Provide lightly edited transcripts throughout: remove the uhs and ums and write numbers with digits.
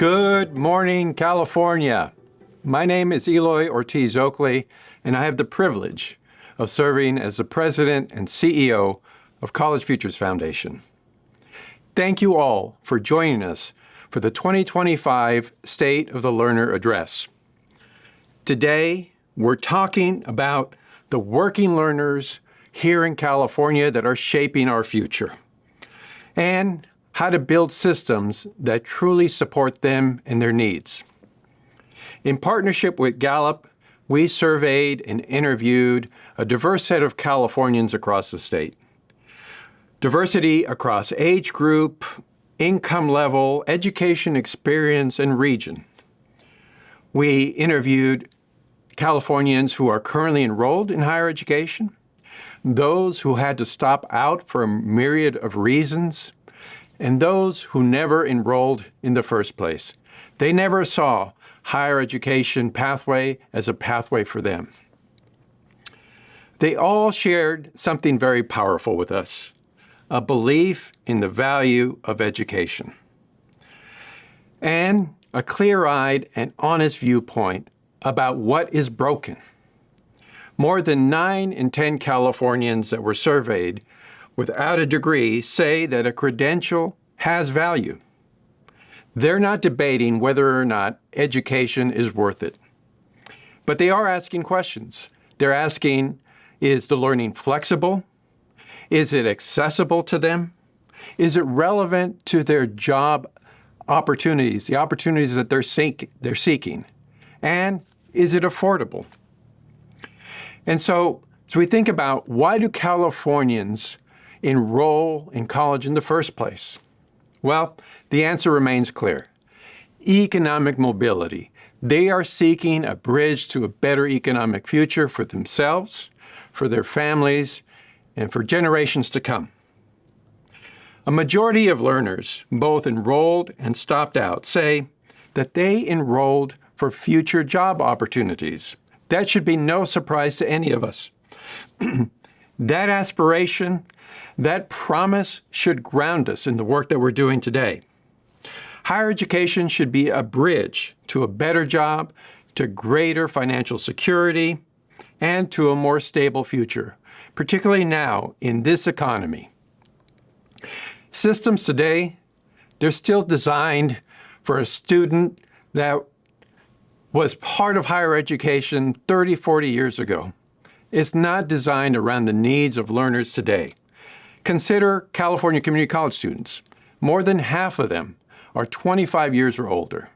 Good morning, California. My name is Eloy Ortiz Oakley, and I have the privilege of serving as the president and CEO of College Futures Foundation. Thank you all for joining us for the 2025 State of the Learner Address. Today, we're talking about the working learners here in California that are shaping our future, and how to build systems that truly support them and their needs. In partnership with Gallup, we surveyed and interviewed a diverse set of Californians across the state. Diversity across age group, income level, education experience, and region. We interviewed Californians who are currently enrolled in higher education, those who had to stop out for a myriad of reasons, and those who never enrolled in the first place. They never saw higher education pathway as a pathway for them. They all shared something very powerful with us, a belief in the value of education, and a clear-eyed and honest viewpoint about what is broken. More than 9 in 10 Californians that were surveyed without a degree say that a credential has value. They're not debating whether or not education is worth it. But they are asking questions. They're asking, is the learning flexible? Is it accessible to them? Is it relevant to their job opportunities, the opportunities that they're seeking? And is it affordable? And so we think about, why do Californians enroll in college in the first place? Well, the answer remains clear. Economic mobility. They are seeking a bridge to a better economic future for themselves, for their families, and for generations to come. A majority of learners, both enrolled and stopped out, say that they enrolled for future job opportunities. That should be no surprise to any of us. That aspiration, that promise should ground us in the work that we're doing today. Higher education should be a bridge to a better job, to greater financial security, and to a more stable future, particularly now in this economy. Systems today, they're still designed for a student that was part of higher education 30, 40 years ago. It's not designed around the needs of learners today. Consider California community college students. More than half of them are 25 years or older.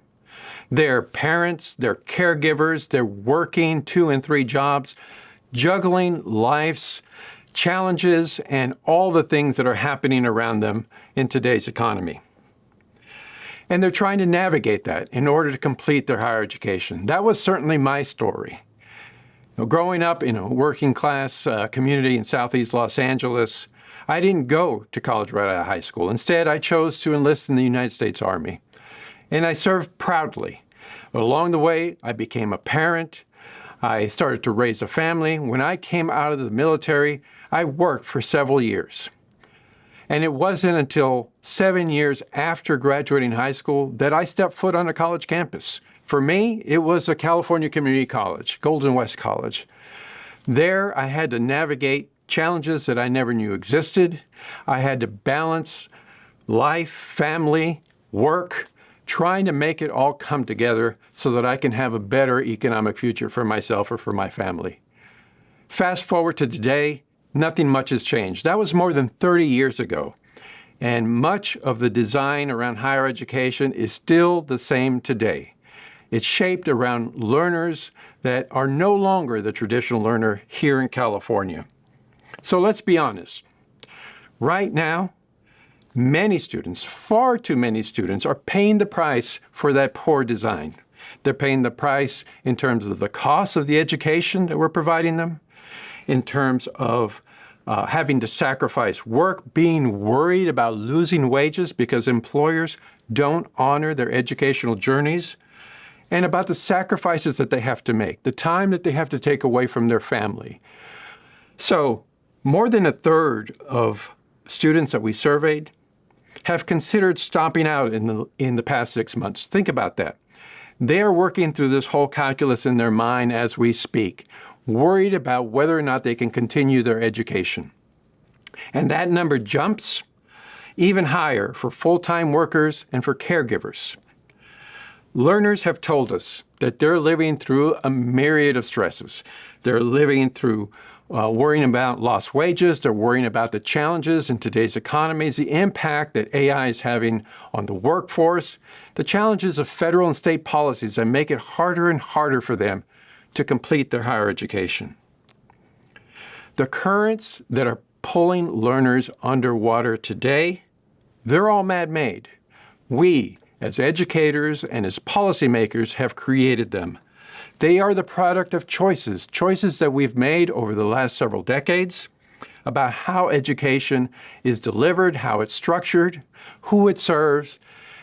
They're parents, they're caregivers, they're working 2 and 3 jobs, juggling life's challenges and all the things that are happening around them in today's economy. And they're trying to navigate that in order to complete their higher education. That was certainly my story. Growing up in a working class community in Southeast Los Angeles, I didn't go to college right out of high school. Instead, I chose to enlist in the United States Army. And I served proudly. But along the way, I became a parent. I started to raise a family. When I came out of the military, I worked for several years. And it wasn't until 7 years after graduating high school that I stepped foot on a college campus. For me, it was a California community college, Golden West College. There, I had to navigate challenges that I never knew existed. I had to balance life, family, work, trying to make it all come together so that I can have a better economic future for myself or for my family. Fast forward to today, nothing much has changed. That was more than 30 years ago. And much of the design around higher education is still the same today. It's shaped around learners that are no longer the traditional learner here in California. So let's be honest. Right now, many students, far too many students, are paying the price for that poor design. They're paying the price in terms of the cost of the education that we're providing them, in terms of having to sacrifice work, being worried about losing wages because employers don't honor their educational journeys, and about the sacrifices that they have to make, the time that they have to take away from their family. So more than a third of students that we surveyed have considered stopping out in the past 6 months. Think about that. They are working through this whole calculus in their mind as we speak, worried about whether or not they can continue their education. And that number jumps even higher for full-time workers and for caregivers. Learners have told us that they're living through a myriad of stresses. They're living through worrying about lost wages. They're worrying about the challenges in today's economies, the impact that AI is having on the workforce, the challenges of federal and state policies that make it harder and harder for them to complete their higher education. The currents that are pulling learners underwater today, they're all man-made. We, as educators and as policymakers, have created them. They are the product of choices that we've made over the last several decades about how education is delivered, how it's structured, who it serves,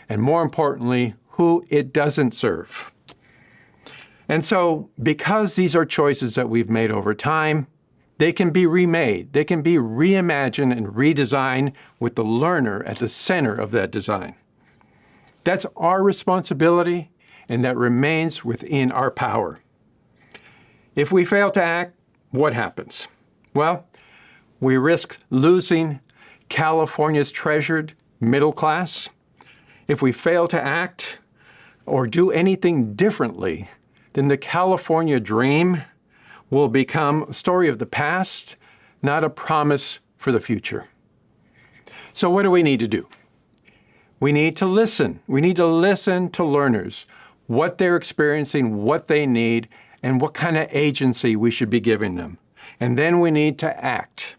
and more importantly, who it doesn't serve. And so, because these are choices that we've made over time, they can be remade, they can be reimagined and redesigned with the learner at the center of that design. That's our responsibility, and that remains within our power. If we fail to act, what happens? Well, we risk losing California's treasured middle class. If we fail to act or do anything differently, then the California dream will become a story of the past, not a promise for the future. So what do we need to do? We need to listen. We need to listen to learners, what they're experiencing, what they need, and what kind of agency we should be giving them. And then we need to act.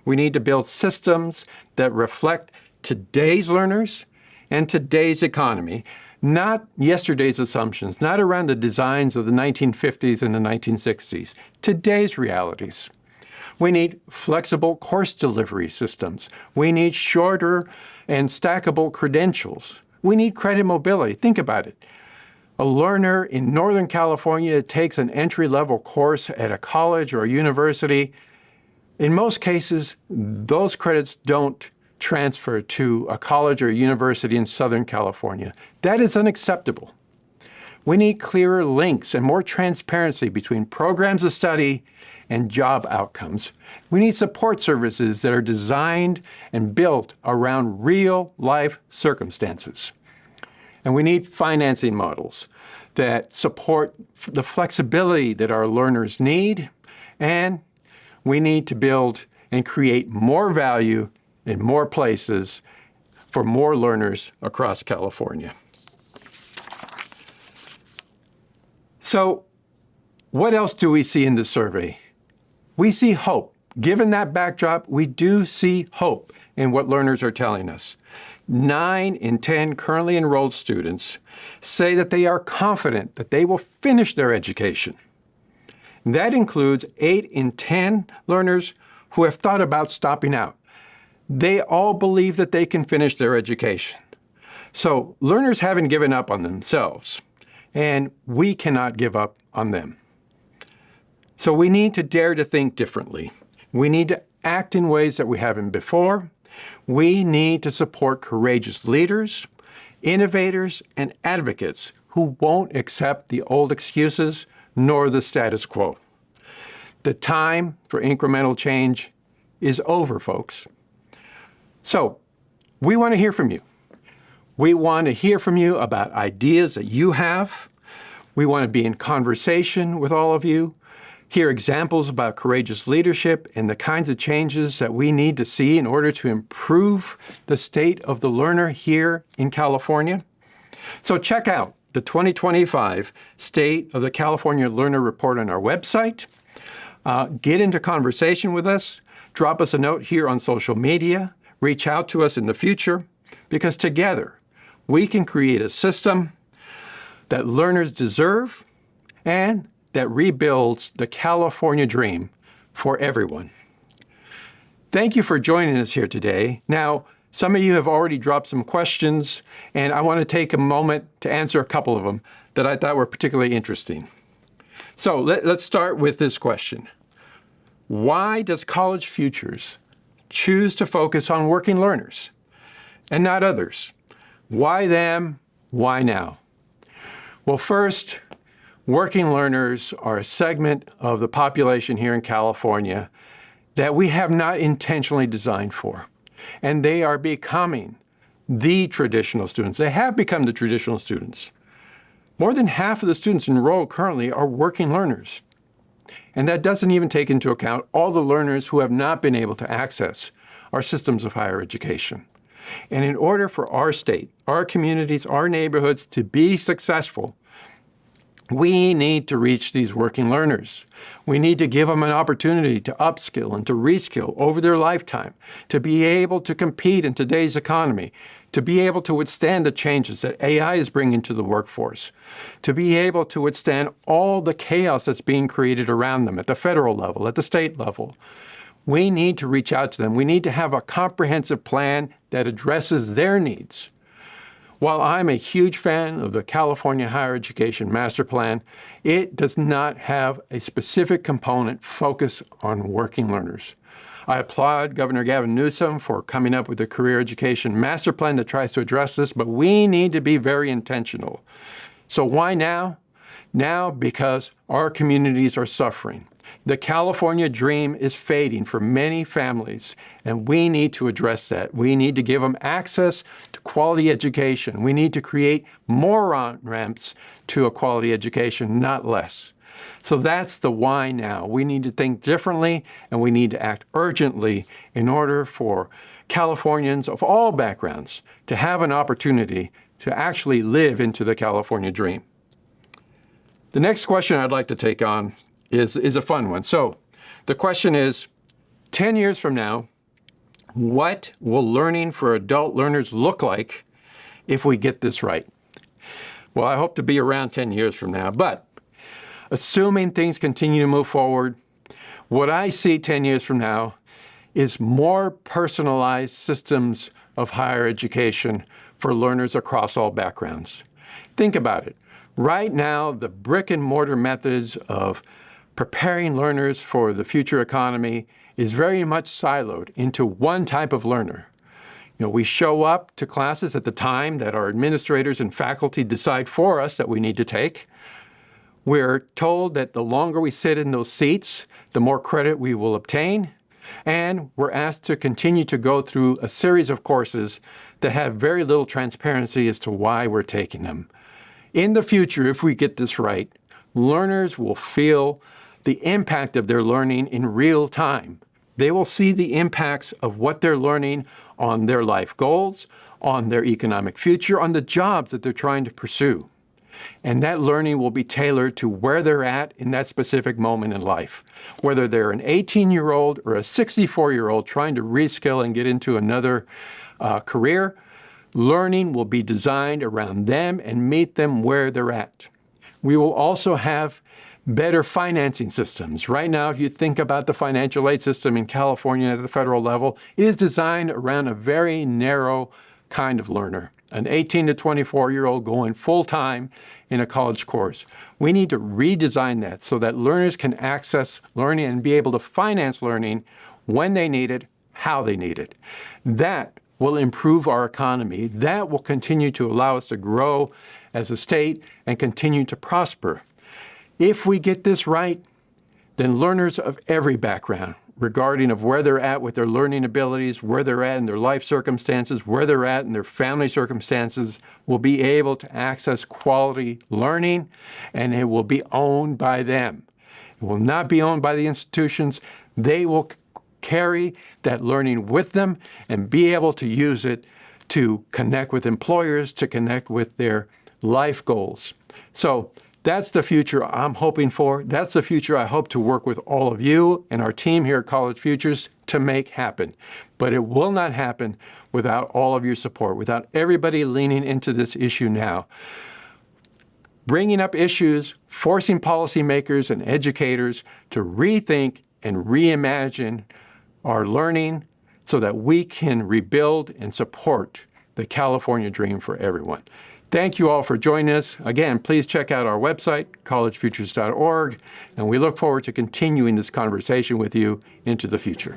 We need to build systems that reflect today's learners and today's economy, not yesterday's assumptions, not around the designs of the 1950s and the 1960s, today's realities. We need flexible course delivery systems. We need shorter and stackable credentials. We need credit mobility. Think about it. A learner in Northern California takes an entry-level course at a college or a university. In most cases, those credits don't transfer to a college or a university in Southern California. That is unacceptable. We need clearer links and more transparency between programs of study and job outcomes. We need support services that are designed and built around real-life circumstances. And we need financing models that support the flexibility that our learners need, and we need to build and create more value in more places for more learners across California. So, what else do we see in this survey? We see hope. Given that backdrop, we do see hope in what learners are telling us. 9 in 10 currently enrolled students say that they are confident that they will finish their education. That includes 8 in 10 learners who have thought about stopping out. They all believe that they can finish their education. So learners haven't given up on themselves, and we cannot give up on them. So we need to dare to think differently. We need to act in ways that we haven't before. We need to support courageous leaders, innovators, and advocates who won't accept the old excuses nor the status quo. The time for incremental change is over, folks. So, we want to hear from you. We want to hear from you about ideas that you have. We want to be in conversation with all of you, hear examples about courageous leadership and the kinds of changes that we need to see in order to improve the state of the learner here in California. So check out the 2025 State of the California Learner Report on our website. Get into conversation with us. Drop us a note here on social media. Reach out to us in the future, because together we can create a system that learners deserve and that rebuilds the California dream for everyone. Thank you for joining us here today. Now, some of you have already dropped some questions, and I want to take a moment to answer a couple of them that I thought were particularly interesting. So let's start with this question. Why does College Futures choose to focus on working learners? and not others? Why them? Why now? Well, first, working learners are a segment of the population here in California that we have not intentionally designed for. And they are becoming the traditional students. They have become the traditional students. More than half of the students enrolled currently are working learners. And that doesn't even take into account all the learners who have not been able to access our systems of higher education. And in order for our state, our communities, our neighborhoods to be successful, we need to reach these working learners. We need to give them an opportunity to upskill and to reskill over their lifetime, to be able to compete in today's economy, to be able to withstand the changes that AI is bringing to the workforce, to be able to withstand all the chaos that's being created around them at the federal level, at the state level. We need to reach out to them. We need to have a comprehensive plan that addresses their needs. While I'm a huge fan of the California Higher Education Master Plan, it does not have a specific component focused on working learners. I applaud Governor Gavin Newsom for coming up with a career education master plan that tries to address this, but we need to be very intentional. So why now? Now because our communities are suffering. The California dream is fading for many families, and we need to address that. We need to give them access to quality education. We need to create more on-ramps to a quality education, not less. So that's the why now. We need to think differently, and we need to act urgently in order for Californians of all backgrounds to have an opportunity to actually live into the California dream. The next question I'd like to take on is a fun one. So the question is, 10 years from now, what will learning for adult learners look like if we get this right? Well, I hope to be around 10 years from now, but assuming things continue to move forward, what I see 10 years from now is more personalized systems of higher education for learners across all backgrounds. Think about it. Right now, the brick and mortar methods of preparing learners for the future economy is very much siloed into one type of learner. We show up to classes at the time that our administrators and faculty decide for us that we need to take. We're told that the longer we sit in those seats, the more credit we will obtain. And we're asked to continue to go through a series of courses that have very little transparency as to why we're taking them. In the future, if we get this right, learners will feel the impact of their learning in real time. They will see the impacts of what they're learning on their life goals, on their economic future, on the jobs that they're trying to pursue. And that learning will be tailored to where they're at in that specific moment in life. Whether they're an 18-year-old or a 64-year-old trying to reskill and get into another career, learning will be designed around them and meet them where they're at. We will also have better financing systems. Right now, if you think about the financial aid system in California at the federal level, it is designed around a very narrow kind of learner, an 18 to 24-year-old going full-time in a college course. We need to redesign that so that learners can access learning and be able to finance learning when they need it, how they need it. That will improve our economy. That will continue to allow us to grow as a state and continue to prosper. If we get this right, then learners of every background, regarding of where they're at with their learning abilities, where they're at in their life circumstances, where they're at in their family circumstances, will be able to access quality learning, and it will be owned by them. It will not be owned by the institutions. They will carry that learning with them and be able to use it to connect with employers, to connect with their life goals. So that's the future I'm hoping for. That's the future I hope to work with all of you and our team here at College Futures to make happen. But it will not happen without all of your support, without everybody leaning into this issue now. Bringing up issues, forcing policymakers and educators to rethink and reimagine our learning so that we can rebuild and support the California dream for everyone. Thank you all for joining us. Again, please check out our website, collegefutures.org, and we look forward to continuing this conversation with you into the future.